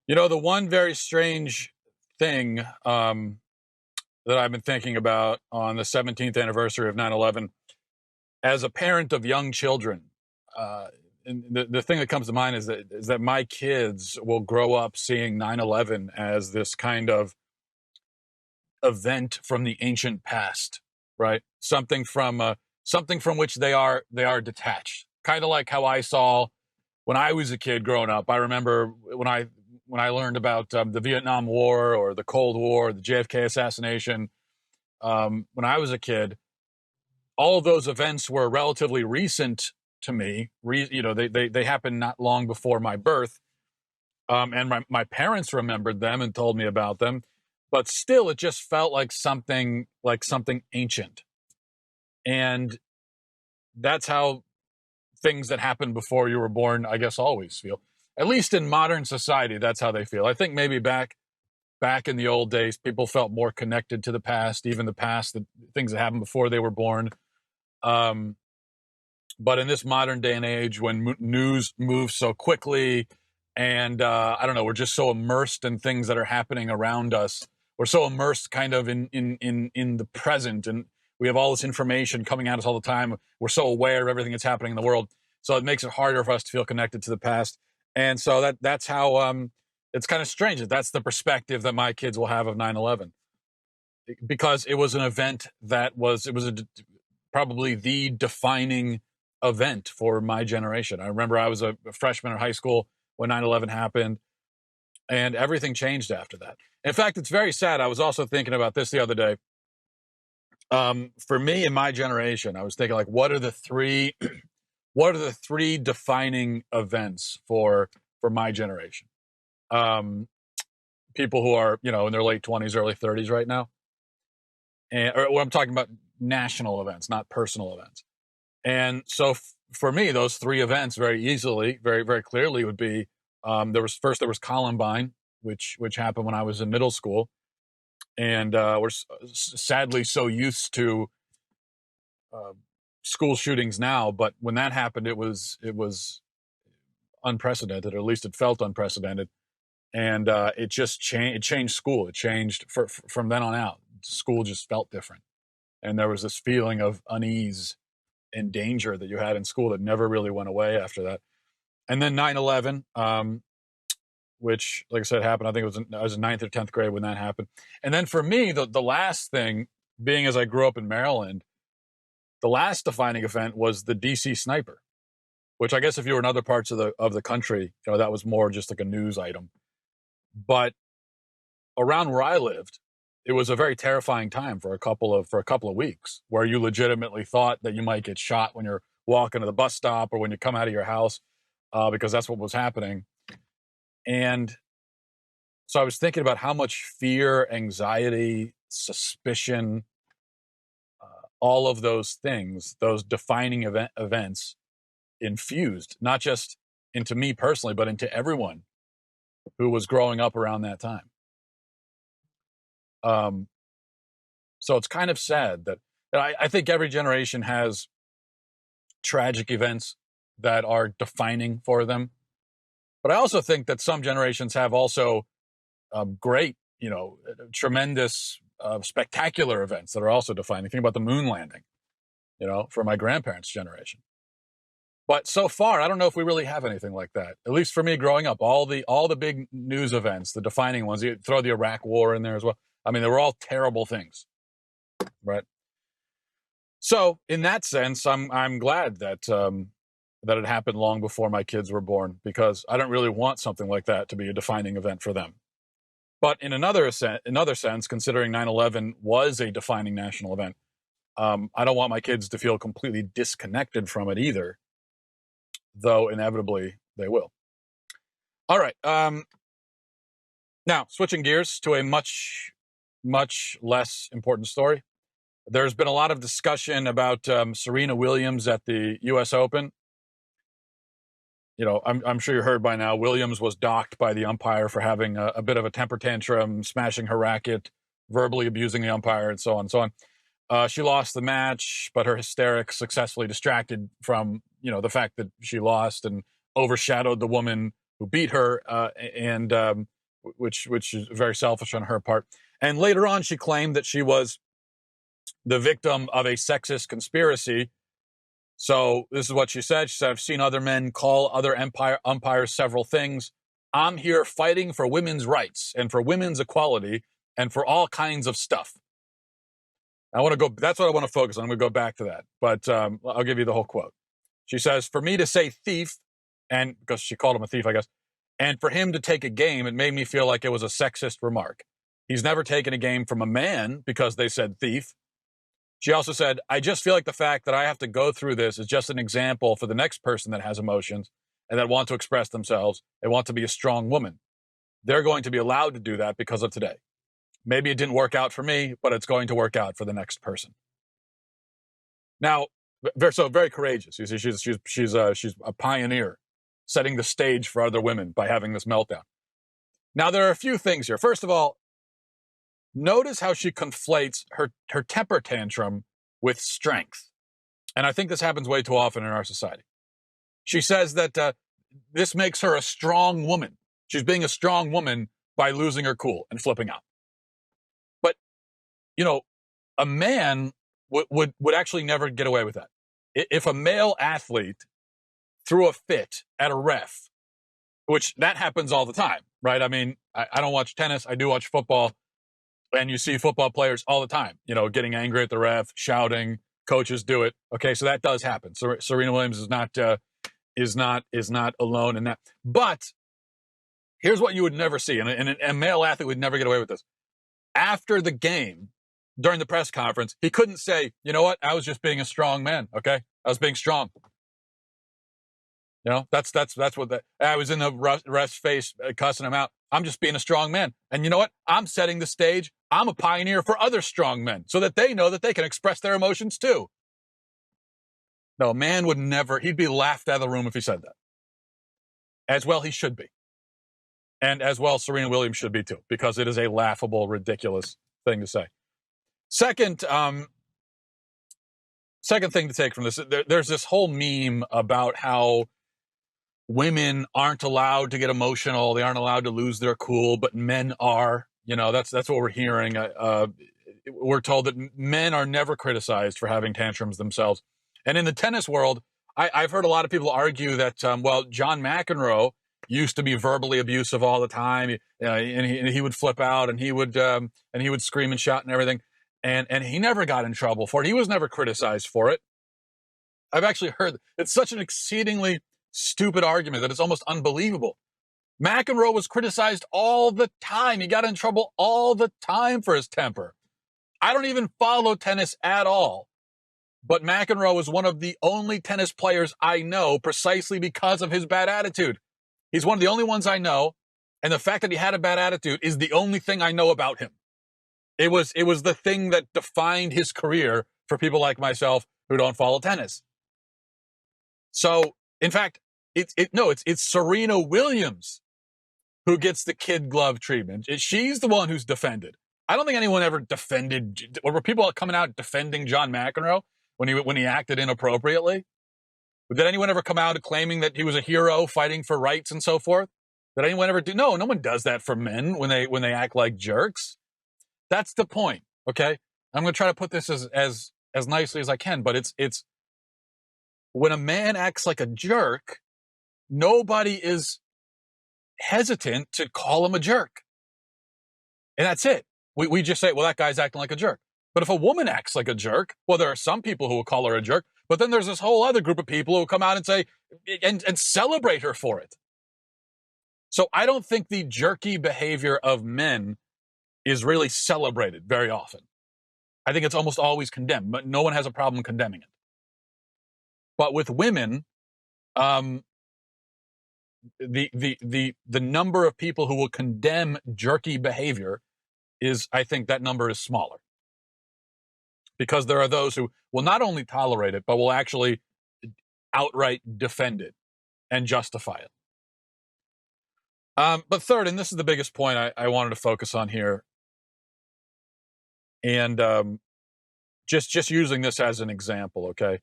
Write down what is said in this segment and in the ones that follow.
You know, the one very strange thing that I've been thinking about on the 17th anniversary of 9/11, as a parent of young children, and the thing that comes to mind is that my kids will grow up seeing 9/11 as this kind of event from the ancient past, right? Something from which they are detached. Kind of like how I saw when I was a kid growing up. I remember when I learned about the Vietnam War or the Cold War, the JFK assassination. When I was a kid, all of those events were relatively recent to me. They happened not long before my birth, and my parents remembered them and told me about them. But still, it just felt like something ancient, and that's how things that happened before you were born, I guess, always feel. At least in modern society, that's how they feel. I think maybe back in the old days, people felt more connected to the past, even the things that happened before they were born. Um, but in this modern day and age, when news moves so quickly, and I don't know, we're just so immersed in things that are happening around us. We're so immersed, kind of in the present, and we have all this information coming at us all the time. We're so aware of everything that's happening in the world, so it makes it harder for us to feel connected to the past. And so that's how it's kind of strange that that's the perspective that my kids will have of 9/11, because it was an event probably the defining event for my generation. I remember I was a freshman in high school when 9/11 happened, and everything changed after that. In fact, it's very sad. I was also thinking about this the other day. For me and my generation, I was thinking, like, what are the three what are the three defining events for my generation? Um, People who are, in their late 20s, early 30s right now. Or what I'm talking about, national events, not personal events. And so for me, those three events very easily, very, very clearly would be, there was Columbine, which happened when I was in middle school. And we're sadly so used to uh, school shootings now, but when that happened, it was unprecedented, or at least it felt unprecedented. And it just changed. It changed school. It changed from then on out. School just felt different, and there was this feeling of unease and danger that you had in school that never really went away after that. And then 9/11, which, like I said, happened. I think I was in ninth or 10th grade when that happened. And then for me, the last thing, being as I grew up in Maryland, the last defining event was the DC sniper, which I guess if you were in other parts of the country, that was more just like a news item. But around where I lived, it was a very terrifying time for a couple of weeks, where you legitimately thought that you might get shot when you're walking to the bus stop or when you come out of your house, because that's what was happening. And so I was thinking about how much fear, anxiety, suspicion, all of those things, those defining events, infused not just into me personally, but into everyone who was growing up around that time. Um, so it's kind of sad that I think every generation has tragic events that are defining for them. But I also think that some generations have also great, tremendous, spectacular events that are also defining. Think about the moon landing, for my grandparents' generation. But so far, I don't know if we really have anything like that. At least for me, growing up, all the big news events, the defining ones. You throw the Iraq War in there as well. I mean, they were all terrible things, right? So, in that sense, I'm glad that it happened long before my kids were born, because I don't really want something like that to be a defining event for them. But in another sense, considering 9/11 was a defining national event, I don't want my kids to feel completely disconnected from it either, though inevitably they will. All right. Now, switching gears to a much, much less important story. There's been a lot of discussion about Serena Williams at the U.S. Open. I'm sure you heard by now, Williams was docked by the umpire for having a bit of a temper tantrum, smashing her racket, verbally abusing the umpire, and so on and so on. She lost the match, but her hysterics successfully distracted from, the fact that she lost, and overshadowed the woman who beat her. And which is very selfish on her part. And later on, she claimed that she was the victim of a sexist conspiracy. So this is what she said. She said, "I've seen other men call other umpires several things. I'm here fighting for women's rights and for women's equality and for all kinds of stuff." I want to go, that's what I want to focus on. I'm going to go back to that, but I'll give you the whole quote. She says, "For me to say thief," and because she called him a thief, I guess, "and for him to take a game, it made me feel like it was a sexist remark. He's never taken a game from a man because they said thief." She also said, "I just feel like the fact that I have to go through this is just an example for the next person that has emotions and that want to express themselves and want to be a strong woman. They're going to be allowed to do that because of today. Maybe it didn't work out for me, but it's going to work out for the next person." Now, so very courageous. You see, she's a pioneer, setting the stage for other women by having this meltdown. Now, there are a few things here. First of all, notice how she conflates her temper tantrum with strength. And I think this happens way too often in our society. She says that this makes her a strong woman. She's being a strong woman by losing her cool and flipping out. But, you know, a man would actually never get away with that. If a male athlete threw a fit at a ref, which that happens all the time, right? I mean, I don't watch tennis. I do watch football. And you see football players all the time, you know, getting angry at the ref, shouting. Coaches do it. Okay, so that does happen. So Serena Williams is not alone in that. But here's what you would never see, and a male athlete would never get away with this. After the game, during the press conference, he couldn't say, "You know what? I was just being a strong man. Okay, I was being strong." You know, that's what I was in the ref's face cussing him out. "I'm just being a strong man. And you know what? I'm setting the stage. I'm a pioneer for other strong men so that they know that they can express their emotions too." No, a man would never, he'd be laughed out of the room if he said that. As well, he should be. And as well, Serena Williams should be too, because it is a laughable, ridiculous thing to say. Second thing to take from this, there's this whole meme about how women aren't allowed to get emotional. They aren't allowed to lose their cool, but men are. You know, that's what we're hearing. We're told that men are never criticized for having tantrums themselves. And in the tennis world, I've heard a lot of people argue that, well, John McEnroe used to be verbally abusive all the time, and he would flip out, and he would scream and shout and everything, and he never got in trouble for it. He was never criticized for it. I've actually heard it's such an exceedingly stupid argument that it's almost unbelievable. McEnroe was criticized all the time. He got in trouble all the time for his temper. I don't even follow tennis at all, but McEnroe was one of the only tennis players I know precisely because of his bad attitude. He's one of the only ones I know, and the fact that he had a bad attitude is the only thing I know about him. It was the thing that defined his career for people like myself who don't follow tennis. So, in fact, it's Serena Williams who gets the kid glove treatment. She's the one who's defended. I don't think anyone ever defended, or were people coming out defending John McEnroe when he acted inappropriately? Did anyone ever come out claiming that he was a hero fighting for rights and so forth? Did anyone ever do? No one does that for men when they act like jerks. That's the point. Okay, I'm going to try to put this as nicely as I can, but it's when a man acts like a jerk, nobody is hesitant to call him a jerk. And that's it. We just say, well, that guy's acting like a jerk. But if a woman acts like a jerk, well, there are some people who will call her a jerk, but then there's this whole other group of people who will come out and say, and celebrate her for it. So I don't think the jerky behavior of men is really celebrated very often. I think it's almost always condemned, but no one has a problem condemning it. But with women, the number of people who will condemn jerky behavior is, I think that number is smaller. Because there are those who will not only tolerate it, but will actually outright defend it and justify it. But third, and this is the biggest point I wanted to focus on here, and just using this as an example, okay?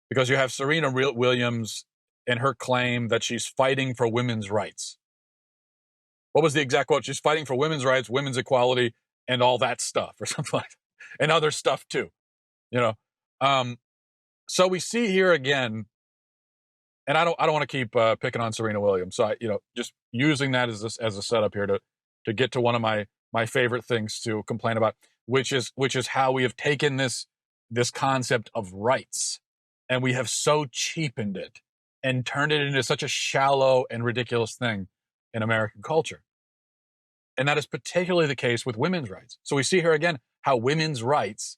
Because you have Serena Williams and her claim that she's fighting for women's rights. what was the exact quote? She's fighting for women's rights, women's equality, and all that stuff, or something like that, and other stuff too. So we see here again, and I don't want to keep picking on Serena Williams. So just using that as a setup here to get to one of my favorite things to complain about, which is how we have taken this concept of rights and we have so cheapened it and turned it into such a shallow and ridiculous thing in American culture. And that is particularly the case with women's rights. So we see here again how women's rights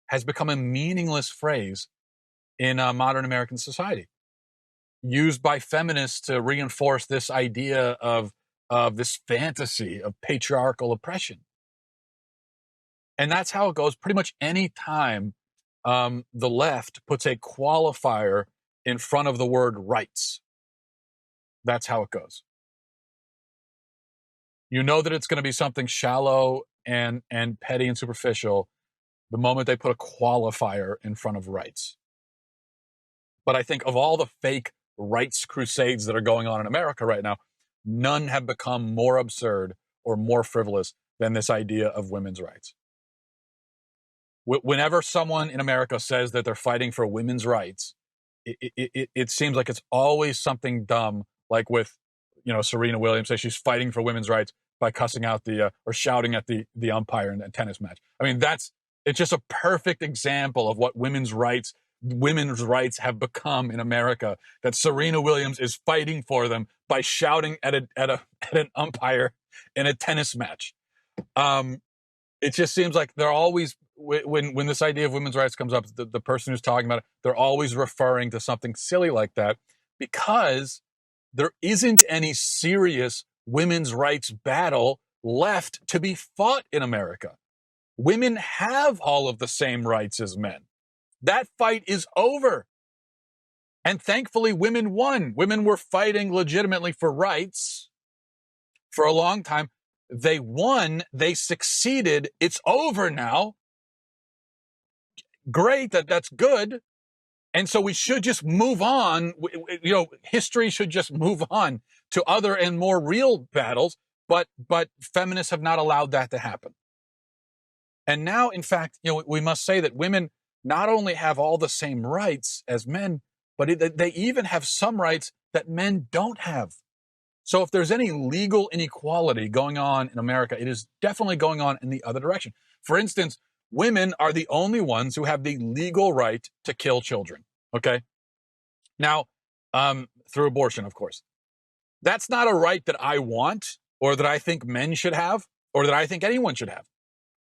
has become a meaningless phrase in modern American society, used by feminists to reinforce this idea of this fantasy of patriarchal oppression. And that's how it goes pretty much any time the left puts a qualifier in front of the word rights. That's how it goes. You know that it's going to be something shallow and petty and superficial the moment they put a qualifier in front of rights. But I think of all the fake rights crusades that are going on in America right now, none have become more absurd or more frivolous than this idea of women's rights. Whenever someone in America says that they're fighting for women's rights, it seems like it's always something dumb, like with Serena Williams says she's fighting for women's rights by cussing out or shouting at the umpire in a tennis match. I mean, it's just a perfect example of what women's rights have become in America, that Serena Williams is fighting for them by shouting at an umpire in a tennis match. It just seems like they're always, when this idea of women's rights comes up, the person who's talking about it, they're always referring to something silly like that, because there isn't any serious women's rights battle left to be fought in America. Women have all of the same rights as men. That fight is over. And thankfully, women won. Women were fighting legitimately for rights for a long time. They won. They succeeded. It's over now. Great. That's good. And so we should just move on. History should just move on to other and more real battles. But feminists have not allowed that to happen. And now, in fact, we must say that women not only have all the same rights as men, but they even have some rights that men don't have. So if there's any legal inequality going on in America, it is definitely going on in the other direction. For instance, women are the only ones who have the legal right to kill children. Okay? Now, through abortion, of course. That's not a right that I want, or that I think men should have, or that I think anyone should have.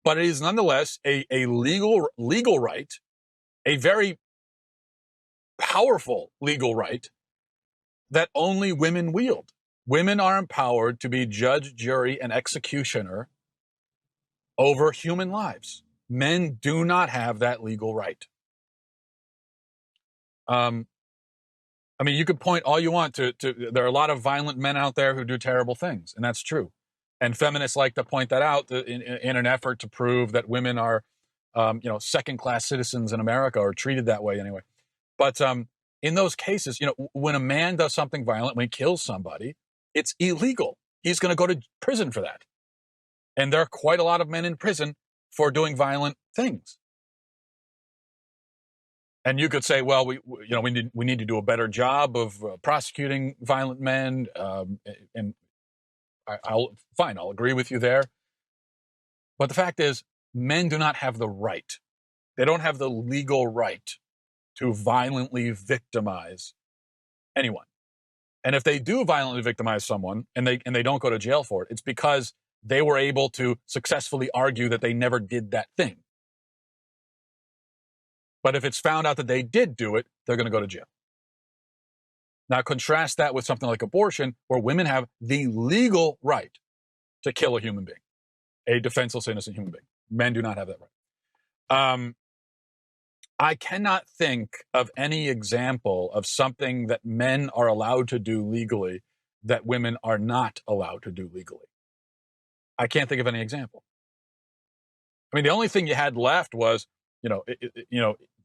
But it is nonetheless a legal right, a very powerful legal right that only women wield. Women are empowered to be judge, jury, and executioner over human lives. Men do not have that legal right. You could point all you want to there are a lot of violent men out there who do terrible things, and that's true. And feminists like to point that out in an effort to prove that women are, second-class citizens in America, or treated that way anyway. But in those cases, when a man does something violent, when he kills somebody, it's illegal. He's going to go to prison for that. And there are quite a lot of men in prison for doing violent things. And you could say, well, we need to do a better job of prosecuting violent men, and I'll agree with you there. But the fact is, men do not have the right. They don't have the legal right to violently victimize anyone. And if they do violently victimize someone and they don't go to jail for it, it's because they were able to successfully argue that they never did that thing. But if it's found out that they did do it, they're going to go to jail. Now, contrast that with something like abortion, where women have the legal right to kill a human being, a defenseless, innocent human being. Men do not have that right. I cannot think of any example of something that men are allowed to do legally that women are not allowed to do legally. I can't think of any example. The only thing you had left was,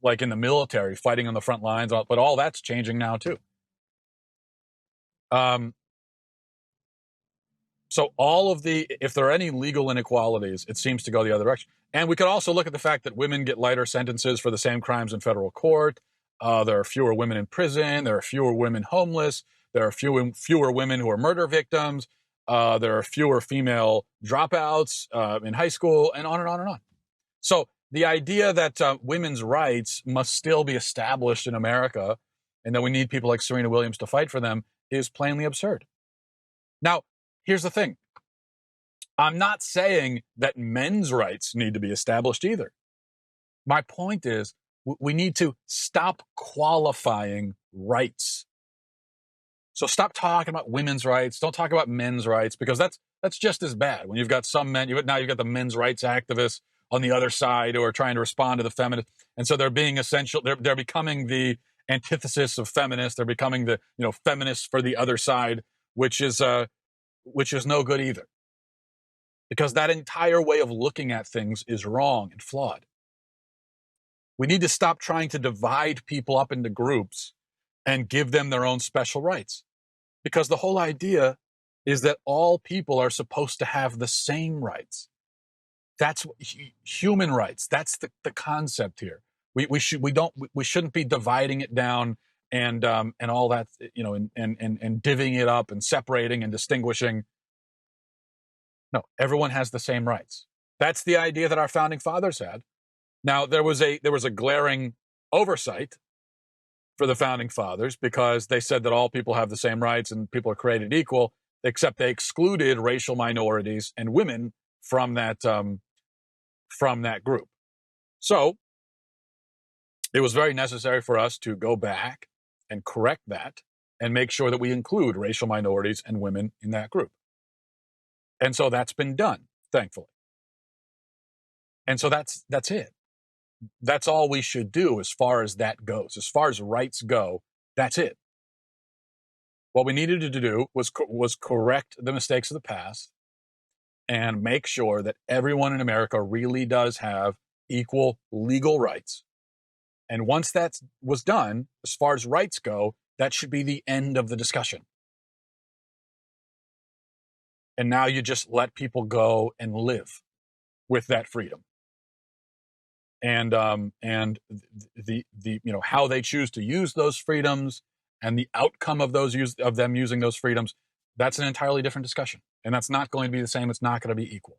like in the military, fighting on the front lines, but all that's changing now too. So all of if there are any legal inequalities, it seems to go the other direction. And we could also look at the fact that women get lighter sentences for the same crimes in federal court. There are fewer women in prison. There are fewer women homeless. There are fewer women who are murder victims. There are fewer female dropouts in high school, and on and on and on. So the idea that women's rights must still be established in America and that we need people like Serena Williams to fight for them is plainly absurd. Now, here's the thing. I'm not saying that men's rights need to be established either. My point is we need to stop qualifying rights. So stop talking about women's rights. Don't talk about men's rights, because that's just as bad. When you've got some men, now you've got the men's rights activists on the other side who are trying to respond to the feminists. And so they're being essential. They're becoming the antithesis of feminists. They're becoming the, feminists for the other side, which is no good either. Because that entire way of looking at things is wrong and flawed. We need to stop trying to divide people up into groups and give them their own special rights. Because the whole idea is that all people are supposed to have the same rights. That's human rights. That's the concept here. We shouldn't be dividing it down and all that, and divvying it up and separating and distinguishing. No, everyone has the same rights. That's the idea that our founding fathers had. Now, there was a glaring oversight for the founding fathers, because they said that all people have the same rights and people are created equal, except they excluded racial minorities and women from that group. So it was very necessary for us to go back and correct that and make sure that we include racial minorities and women in that group. And so that's been done, thankfully. And so that's it. That's all we should do as far as that goes. As far as rights go, that's it. What we needed to do was correct the mistakes of the past and make sure that everyone in America really does have equal legal rights. And once that was done, as far as rights go, that should be the end of the discussion. And now you just let people go and live with that freedom. And the how they choose to use those freedoms and the outcome of them using those freedoms, that's an entirely different discussion. And that's not going to be the same. It's not going to be equal.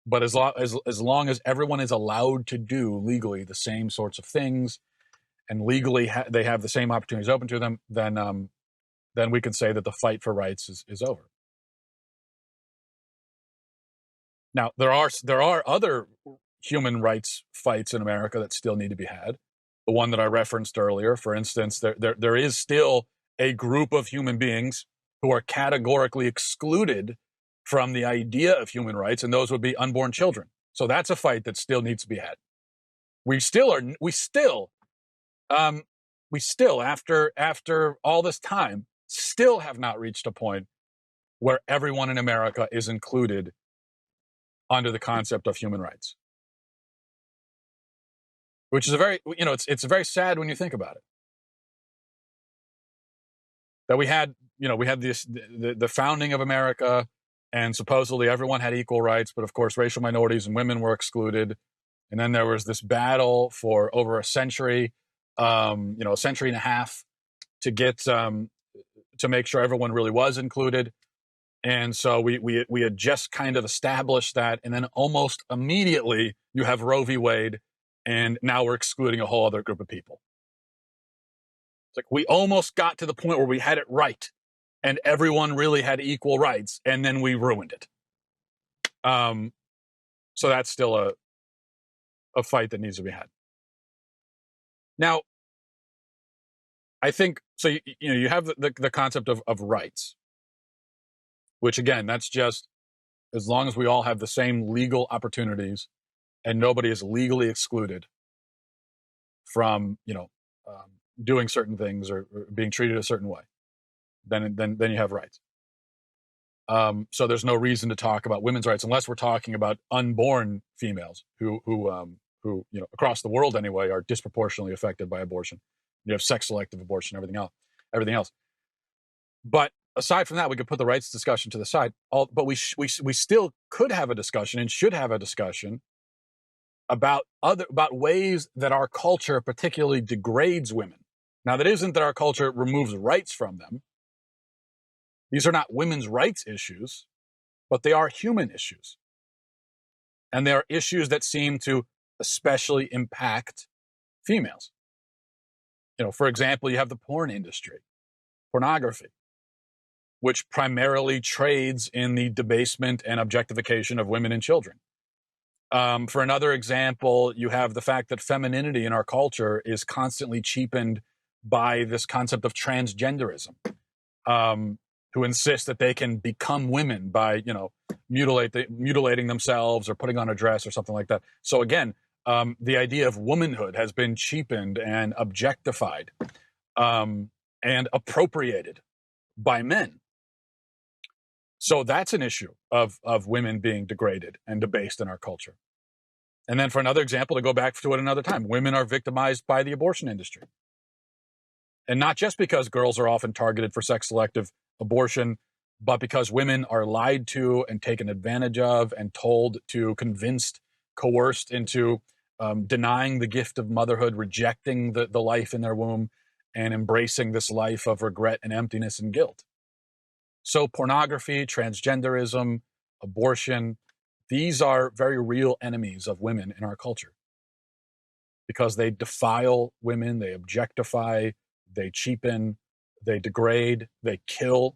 But as long as everyone is allowed to do legally the same sorts of things, and legally they have the same opportunities open to them, then we can say that the fight for rights is over. Now, there are other human rights fights in America that still need to be had. The one that I referenced earlier, for instance, there is still a group of human beings who are categorically excluded from the idea of human rights, and those would be unborn children. So that's a fight that still needs to be had. We still, after all this time, still have not reached a point where everyone in America is included under the concept of human rights, which is it's very sad when you think about it. That we had the founding of America, and supposedly everyone had equal rights, but of course racial minorities and women were excluded. And then there was this battle for over a century, a century and a half, to get to make sure everyone really was included. And so we had just kind of established that, and then almost immediately you have Roe v. Wade, and now we're excluding a whole other group of people. It's like we almost got to the point where we had it right, and everyone really had equal rights, and then we ruined it. So that's still a fight that needs to be had. Now, I think so. You have the concept of rights, which again, that's just as long as we all have the same legal opportunities and nobody is legally excluded from doing certain things or being treated a certain way, then you have rights. So there's no reason to talk about women's rights unless we're talking about unborn females who across the world anyway are disproportionately affected by abortion. You have sex selective abortion, everything else. But aside from that, we could put the rights discussion to the side. But we still could have a discussion and should have a discussion about ways that our culture particularly degrades women. Now, that isn't that our culture removes rights from them. These are not women's rights issues, but they are human issues. And they are issues that seem to especially impact females. For example, you have the porn industry, pornography, which primarily trades in the debasement and objectification of women and children. For another example, you have the fact that femininity in our culture is constantly cheapened by this concept of transgenderism, who insist that they can become women by, mutilating themselves or putting on a dress or something like that. So again, the idea of womanhood has been cheapened and objectified and appropriated by men. So that's an issue of women being degraded and debased in our culture. And then for another example, to go back to it another time, women are victimized by the abortion industry. And not just because girls are often targeted for sex-selective abortion, but because women are lied to and taken advantage of and told to, convinced, coerced into denying the gift of motherhood, rejecting the life in their womb, and embracing this life of regret and emptiness and guilt. So pornography, transgenderism, abortion, these are very real enemies of women in our culture because they defile women, they objectify, they cheapen, they degrade, they kill.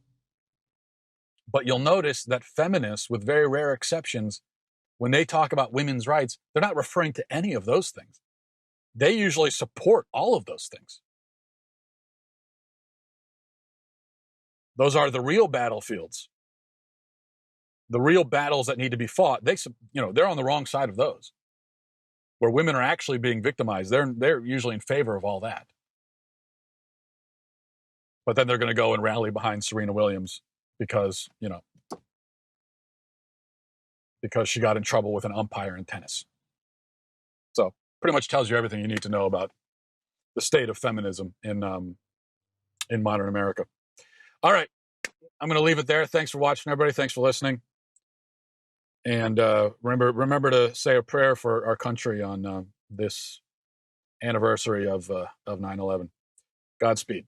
But you'll notice that feminists, with very rare exceptions, when they talk about women's rights, they're not referring to any of those things. They usually support all of those things. Those are the real battlefields, the real battles that need to be fought. They're on the wrong side of those. Where women are actually being victimized, they're usually in favor of all that. But then they're going to go and rally behind Serena Williams because she got in trouble with an umpire in tennis. So pretty much tells you everything you need to know about the state of feminism in modern America. All right, I'm going to leave it there. Thanks for watching, everybody. Thanks for listening. And remember to say a prayer for our country on this anniversary of 9/11. Godspeed.